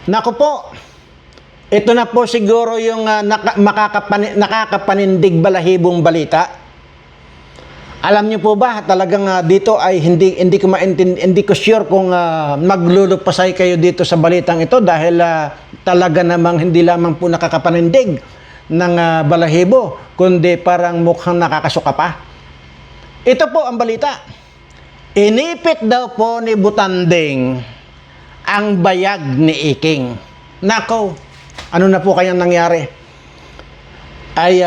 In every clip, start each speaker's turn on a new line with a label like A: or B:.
A: Naku po, ito na po siguro yung nakakapanindig balahibong balita. Alam niyo po ba, talagang dito ay hindi ko hindi ko sure kung maglulupasay kayo dito sa balitang ito dahil talaga namang hindi lamang po nakakapanindig ng balahibo, kundi parang mukhang nakakasuka pa. Ito po ang balita. Inipit daw po ni Butanding ang bayag ni Iking. Nako, ano na po kayang nangyari? Ay,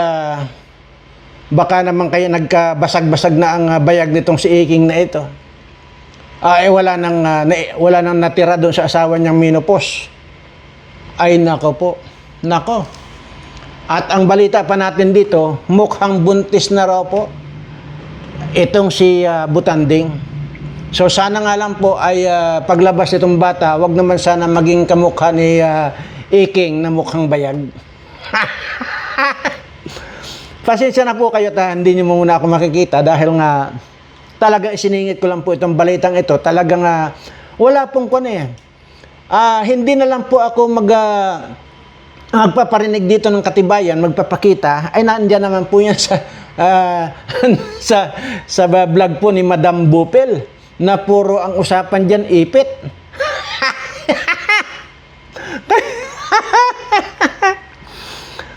A: baka naman kaya nagkabasag-basag na ang bayag nitong si Iking na ito. Wala nang natira doon sa asawa niyang menopause. Ay, nako po. Nako. At ang balita pa natin dito, mukhang buntis na raw po itong si Butanding. So sana nga lang po ay paglabas nitong bata, wag naman sana maging kamukha ni Iking na mukhang bayag. Pasensya na po kayo hindi niyo muna ako makikita dahil nga talaga isiningit ko lang po itong balitang ito. Talagang wala pong hindi na lang po ako magpaparinig dito ng katibayan, magpapakita, ay nandiyan naman po yan sa vlog po ni Madam Bupel na puro ang usapan dyan ipit.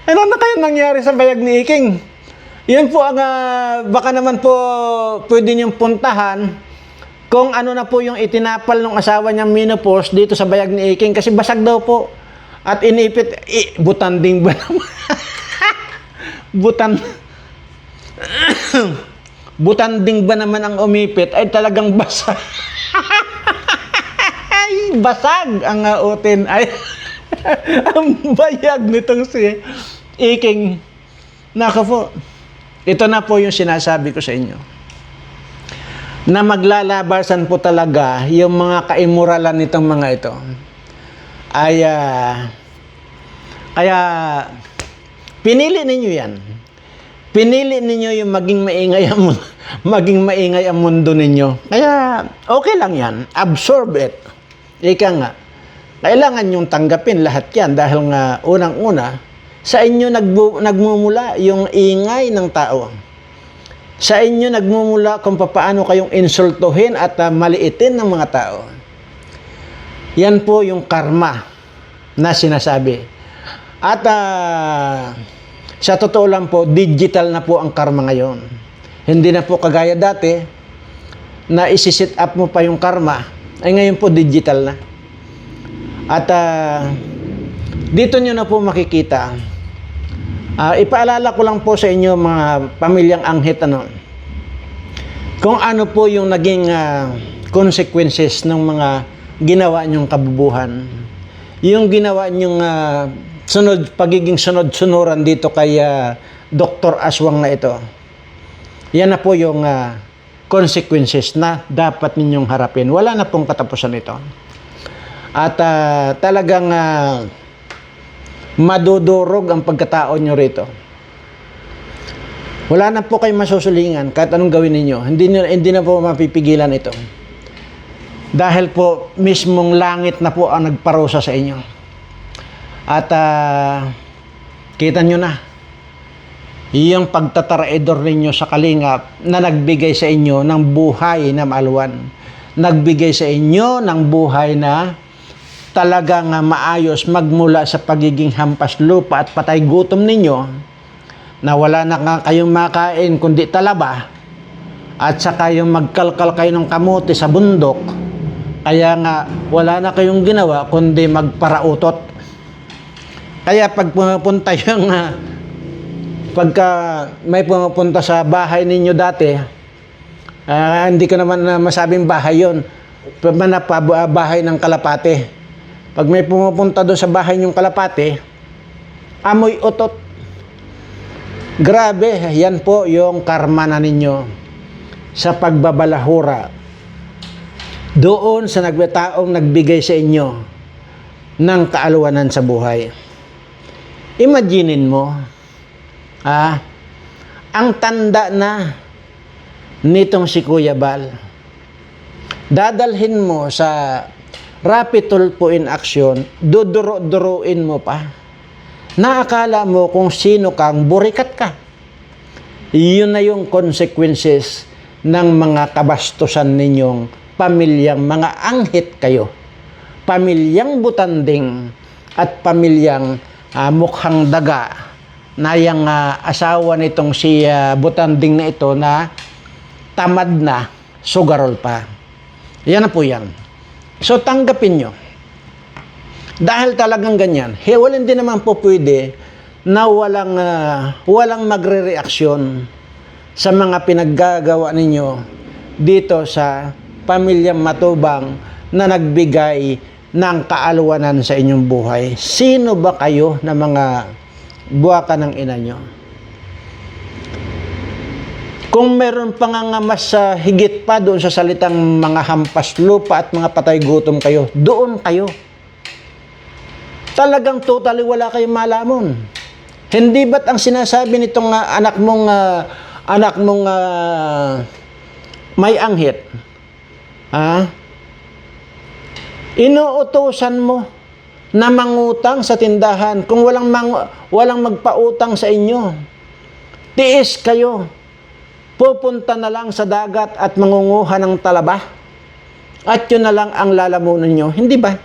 A: Ano na kayo nangyari sa bayag ni Iking? Yan po ang baka naman po pwede niyong puntahan kung ano na po yung itinapal ng asawa niyang menopause dito sa bayag ni Iking kasi basag daw po. At inipit, Butanding ba naman? Butanding ba naman ang umipit ay talagang basag. Ay, basag ang utin. Ay, ang bayag nitong si Iking. Nako po, ito na po yung sinasabi ko sa inyo. Na maglalabasan po talaga yung mga kaimuralan nitong mga ito. Ay, kaya pinili ninyo yan. Pinili ninyo yung maging maingay ang mundo ninyo. Kaya okay lang yan. Absorb it. Ika nga. Kailangan yung tanggapin lahat yan dahil nga unang-una sa inyo nagmumula yung ingay ng tao. Sa inyo nagmumula kung paano kayong insultuhin at maliitin ng mga tao. Yan po yung karma na sinasabi. At sa totoo lang po, digital na po ang karma ngayon. Hindi na po kagaya dati na isi-set up mo pa yung karma. Ay ngayon po digital na. At dito nyo na po makikita. Ipaalala ko lang po sa inyo mga pamilyang anghit kung ano po yung naging consequences ng mga ginawa nyong kabubuhan. Yung ginawa nyong pagiging sunod-sunuran dito kay Dr. Aswang na ito. Yan na po yung consequences na dapat ninyong harapin. Wala na pong katapusan ito. At talagang madudurog ang pagkatao nyo rito. Wala na po kayong masusulingan kahit anong gawin ninyo. Hindi na po mapipigilan ito. Dahil po mismong langit na po ang nagparusa sa inyo. At kita nyo na yung pagtataraidor ninyo sa kalingap na nagbigay sa inyo ng buhay na maalwan. Nagbigay sa inyo ng buhay na talagang maayos magmula sa pagiging hampas lupa at patay gutom ninyo na wala na kayong makain kundi talaba at saka yung magkalkal kayo ng kamote sa bundok. Kaya nga, wala na kayong ginawa kundi magparautot. Kaya pag pumunta pagka may pumupunta sa bahay ninyo dati, hindi ko naman masabing bahay yun. Bahay ng kalapate. Pag may pumupunta doon sa bahay ng kalapate, amoy utot. Grabe, yan po yung karma na ninyo sa pagbabalahura doon sa taong nagbigay sa inyo ng kaalwanan sa buhay. Imaginin mo, ang tanda na nitong si Kuya Bal. Dadalhin mo sa Rapi tulpo in action, duduro-duruin mo pa. Naakala mo kung sino kang burikat ka. Iyon na yung consequences ng mga kabastusan ninyong pamilyang mga anghit kayo. Pamilyang butanding at pamilyang mukhang daga na yung asawa nitong si butanding na ito na tamad na, sugarol pa. Yan na po yan. So tanggapin nyo. Dahil talagang ganyan, walin din naman po pwede na walang magre-reaksyon sa mga pinaggagawa ninyo dito sa pamilyang matubang na nagbigay ng kaalwanan sa inyong buhay. Sino ba kayo na mga buwaka ng ina nyo? Kung meron pa nga mas higit pa doon sa salitang mga hampas lupa at mga patay gutom kayo, doon kayo. Talagang totally wala kayong malamon. Hindi ba't ang sinasabi nitong anak mong may anghit? Inuutosan mo na mangutang sa tindahan kung walang magpautang sa inyo. Tiis kayo. Pupunta na lang sa dagat at mangunguha ng talaba. At yun na lang ang lalamunan nyo. Hindi ba?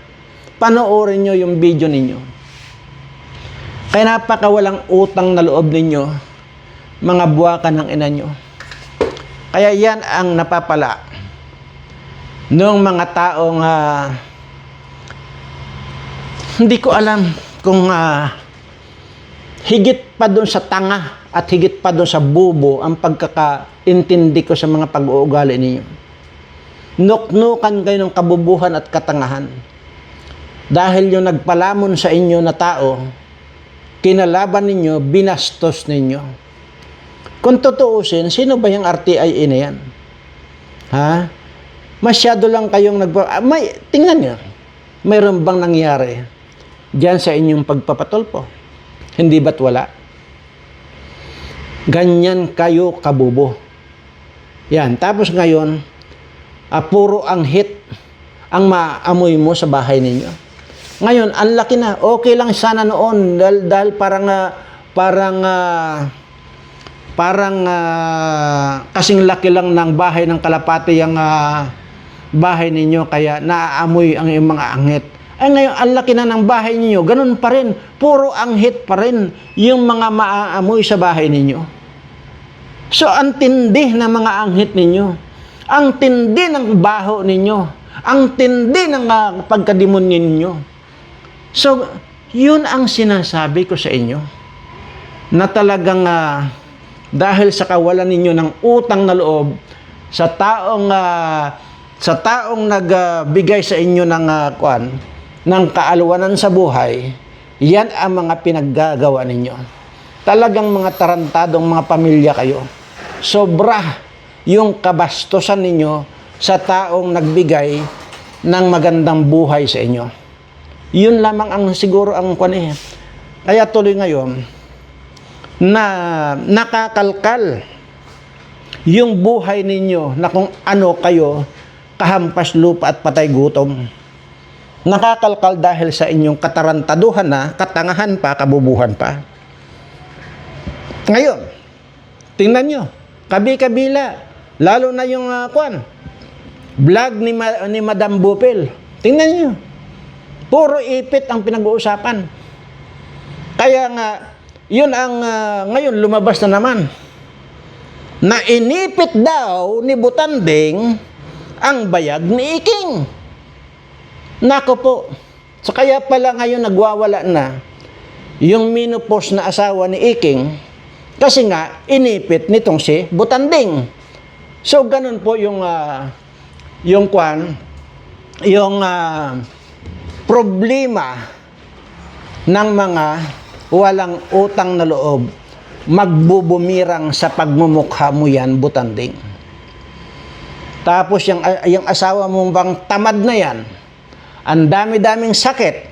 A: Panoorin nyo yung video ninyo. Kaya napaka walang utang na loob ninyo, mga buwaka ng ina nyo. Kaya yan ang napapala ng mga taong hindi ko alam kung higit pa doon sa tanga at higit pa doon sa bubo ang pagkakaintindi ko sa mga pag-uugali ninyo. Nuknukan kayo ng kabubuhan at katangahan. Dahil yung nagpalamon sa inyo na tao, kinalaban ninyo, binastos ninyo. Kung tutuusin, sino ba yung RTIA na yan? Masyado lang kayong tingnan nyo, mayroon bang nangyari diyan sa inyong pagpapatulpo? Hindi ba't wala? Ganyan kayo kabubo. Yan. Tapos ngayon, puro anghit ang maamoy mo sa bahay ninyo. Ngayon, ang laki na. Okay lang sana noon dahil parang kasing laki lang ng bahay ng kalapati ang bahay ninyo kaya naaamoy ang iyong mga anghit. Ay ngayon, ang laki na ng bahay ninyo, ganun pa rin. Puro anghit pa rin yung mga maaamoy sa bahay ninyo. So, ang tindi ng mga anghit ninyo. Ang tindi ng baho ninyo. Ang tindi ng pagkademonyo ninyo. So, yun ang sinasabi ko sa inyo. Na talagang dahil sa kawalan ninyo ng utang na loob sa taong nagbigay sa inyo ng kaalwanan sa buhay, yan ang mga pinaggagawa ninyo. Talagang mga tarantadong mga pamilya kayo. Sobra yung kabastusan ninyo sa taong nagbigay ng magandang buhay sa inyo. Yun lamang ang siguro ang Kaya tuloy ngayon, na nakakalkal yung buhay ninyo na kung ano kayo, kahampas lupa at patay gutom. Nakakalkal dahil sa inyong katarantaduhan na, katangahan pa, kabubuhan pa. Ngayon, tingnan nyo, kabi-kabila, lalo na yung vlog ni Madam Bupil. Tingnan nyo, puro ipit ang pinag-uusapan. Kaya nga, yun ang ngayon lumabas na naman na inipit daw ni Butanding ang bayag ni Iking. Nako po. So kaya pala ngayon nagwawala na yung menopause na asawa ni Iking kasi nga inipit nitong si Butanding. So ganun po yung problema ng mga walang utang na loob, magbubumirang sa pagmumukha mo yan, Butanding. Tapos yung asawa mo bang tamad na yan, ang dami-daming sakit,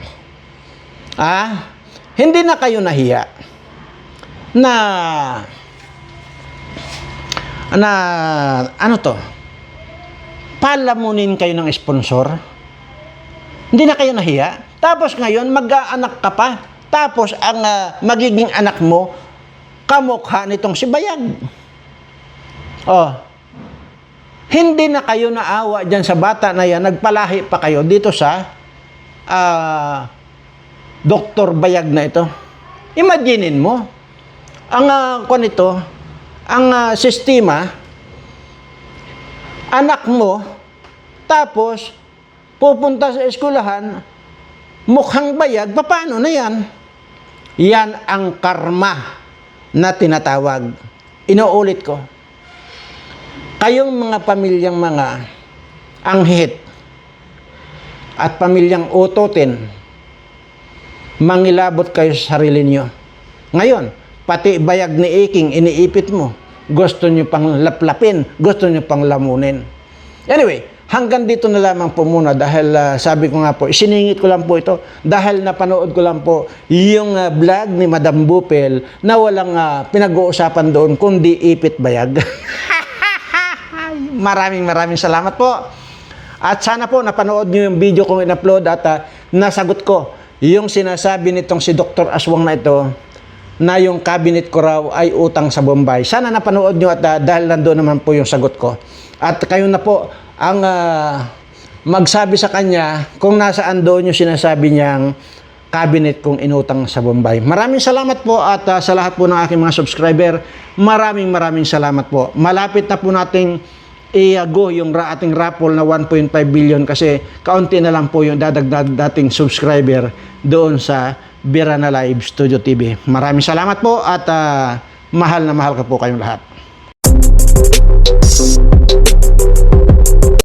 A: hindi na kayo nahiya na palamunin kayo ng sponsor. Hindi na kayo nahiya? Tapos ngayon, mag-aanak ka pa. Tapos ang magiging anak mo, kamukha nitong si Bayag. Oh, hindi na kayo naawa dyan sa bata na yan, nagpalahi pa kayo dito sa Dr. Bayag na ito. Imaginin mo, ang nito, ang sistema, anak mo, tapos pupunta sa eskwelahan, mukhang bayag, paano na yan? Yan ang karma na tinatawag. Inuulit ko. Kayong mga pamilyang mga anghit at pamilyang utotin, mangilabot kayo sa sarili nyo. Ngayon, pati bayag ni Iking, iniipit mo. Gusto nyo pang laplapin, gusto nyo pang lamunin. Anyway, hanggang dito na lamang po muna dahil sabi ko nga po, isiningit ko lang po ito dahil napanood ko lang po yung vlog ni Madam Bupel na walang pinag-uusapan doon kundi ipit bayag. Maraming salamat po. At sana po napanood nyo yung video kong in-upload at nasagot ko yung sinasabi nitong si Dr. Aswang na ito na yung cabinet ko raw ay utang sa Bombay. Sana napanood nyo at dahil nandoon naman po yung sagot ko. At kayo na po ang magsabi sa kanya kung nasaan doon yung sinasabi niyang cabinet kong inutang sa Bombay. Maraming salamat po at sa lahat po ng aking mga subscriber, maraming salamat po. Malapit na po nating i-go yung ating raffle na 1.5 billion kasi kaunti na lang po yung dadagdag dating subscriber doon sa Birana Live Studio TV. Maraming salamat po at mahal na mahal ko po kayong lahat.